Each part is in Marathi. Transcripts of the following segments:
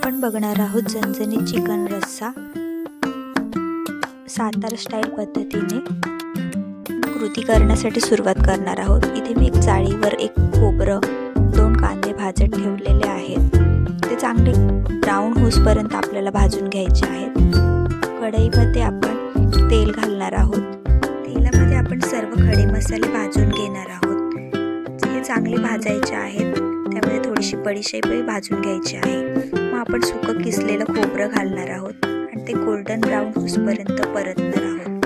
आपण बघणार आहोत झणझणीत चिकन रस्सा सातारा स्टाईल पद्धतीने। कृती करण्यासाठी सुरुवात करणार आहोत। इथे मी एक जाळीवर एक खोबरं, 2 कांदे भाजत ठेवलेले आहेत। ते चांगले ब्राऊन होईपर्यंत आपल्याला भाजून घ्यायचे आहेत। कढईमध्ये आपण तेल घालणार आहोत। तेलामध्ये आपण सर्व खडे मसाले भाजून घेणार आहोत। हे चांगले भाजायचे आहेत। त्यामध्ये थोडीशी बडीशेपही भाजून घ्यायची आहे। मग आपण सुकं किसलेलं खोबरं घालणार आहोत आणि ते गोल्डन ब्राऊन होईपर्यंत परतणार आहोत।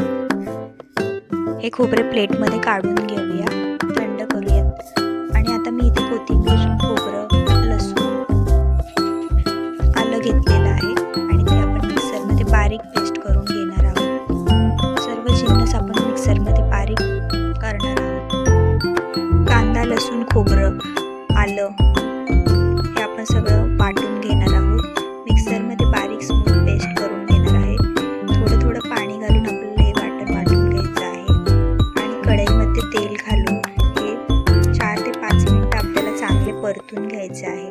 हे खोबरे प्लेटमध्ये काढून घेऊया, थंड करूयात। आणि आता मी इथे कोथिंबीर, खोबरं, लसूण, आलं घेतलेलं आहे आणि ते आपण मिक्सरमध्ये बारीक पेस्ट करून घेणार आहोत। सर्व जिन्नस आपण मिक्सरमध्ये बारीक करणार आहोत। कांदा, लसूण, खोबरं, आलं हे आपण सगळं वाटून घेणार आहोत। मिक्सरमध्ये बारीक स्मूथ पेस्ट करून घेणार आहे। थोडं थोडं पाणी घालून आपल्याला हे वाटून घ्यायचं आहे आणि कढईमध्ये तेल घालून हे 4 ते 5 मिनिटं आपल्याला चांगले परतून घ्यायचे आहे।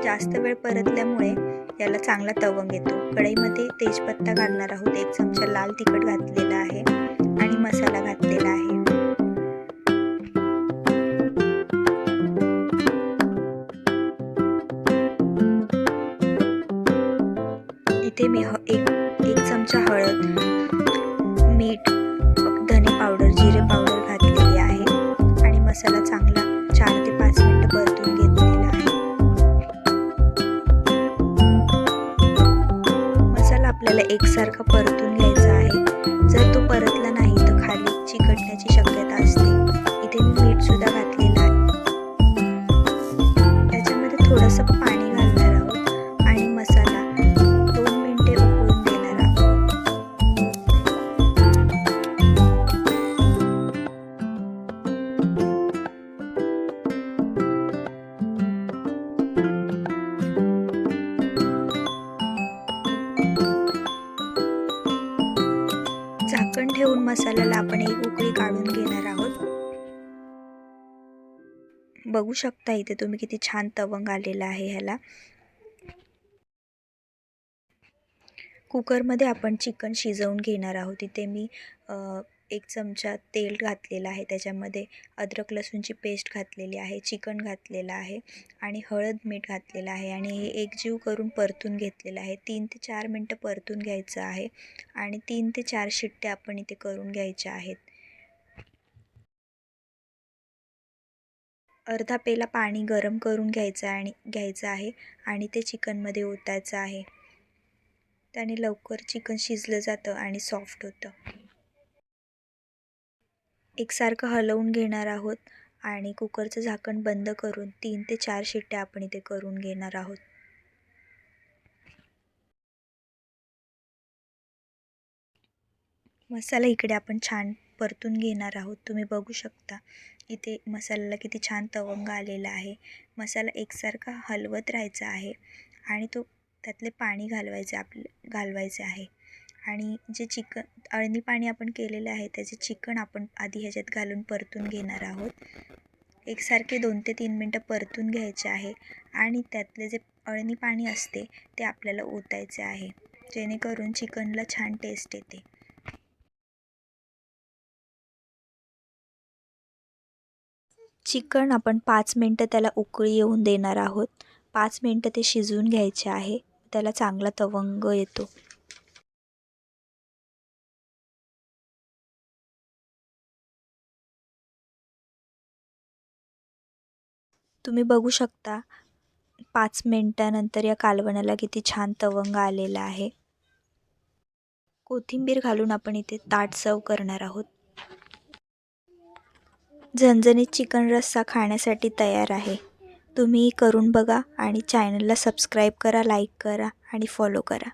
जास्त वेळ परतल्यामुळे याला चांगला तवंग येतो। कढईमध्ये तेजपत्ता घालणार आहोत, 1 चमचा लाल तिखट घातलेला आहे आणि मसाला घातलेला आहे। इथे मी एक चमचा हळद, मीठ, धने पावडर, जिरे पावडर घातलेली आहे आणि मसाला चांगला 4 ते 5 मिनिटं परतून घेतलेला आहे। मसाला आपल्याला एकसारखा परतून घ्यायचा आहे। जर तो परतला नाही तर खाली चिकटण्याची शक्यता असते। इथे मी मीठ सुद्धा घातलेलं आहे। त्याच्यामध्ये थोडंसं पाणी घालणार आहोत आणि मसाला 2 मिनिटे उकळून देणार आहोत। झाकण ठेवून मसाल्याला आपण एक उकळी काढून घेणार आहोत। बघू शकता इथे तुम्ही किती छान तवंग आलेला आहे ह्याला। कुकरमध्ये आपण चिकन शिजवून घेणार आहोत। इथे मी 1 चमचा तेल घातलेला आहे। त्याच्यामध्ये अद्रक लसूणची पेस्ट घातलेली आहे, चिकन घातलेलं आहे आणि हळद, मीठ घातलेलं आहे आणि हे एकजीव करून परतून घेतलेलं आहे। 3 ते 4 मिनिटं परतून घ्यायचं आहे आणि 3 ते 4 शिट्ट्या आपण इथे करून घ्यायच्या आहेत। अर्धा पेला पाणी गरम करून घ्यायचं आहे आणि ते चिकनमध्ये ओतायचं आहे। त्याने लवकर चिकन शिजलं जातं आणि सॉफ्ट होतं। एकसारखं हलवून घेणार आहोत आणि कुकरचं झाकण बंद करून 3 ते 4 शिट्ट्या आपण इथे करून घेणार आहोत। मसाला इकडे आपण छान परतून घेणार आहोत। तुम्ही बघू शकता इथे मसाल्याला किती छान तवंग आलेला आहे। मसाला एकसारखा हलवत राहायचा आहे आणि त्यातले पाणी घालवायचे आहे आणि जे चिकन अळणी पाणी आपण केलेलं आहे त्याचे चिकन आपण आधी ह्याच्यात घालून परतून घेणार आहोत। एकसारखे 2 ते 3 मिनिटं परतून घ्यायचे आहे आणि त्यातले जे अळणी पाणी असते ते आपल्याला ओतायचे आहे, जेणेकरून चिकनला छान टेस्ट येते। चिकन आपण 5 मिनिटं त्याला उकळी येऊन देणार आहोत। 5 मिनिटं ते शिजवून घ्यायचे आहे, त्याला चांगला तवंग येतो। तुम्ही बघू शकता 5 मिनिटानंतर या कालवणाला किती छान तवंग आलेला आहे। कोथिंबीर घालून आपण इथे ताट सर्व करणार आहोत। झणझणीत चिकन रस्सा खाण्यासाठी तयार आहे। तुम्ही करून बघा आणि चॅनलला सबस्क्राईब करा, लाईक करा आणि फॉलो करा।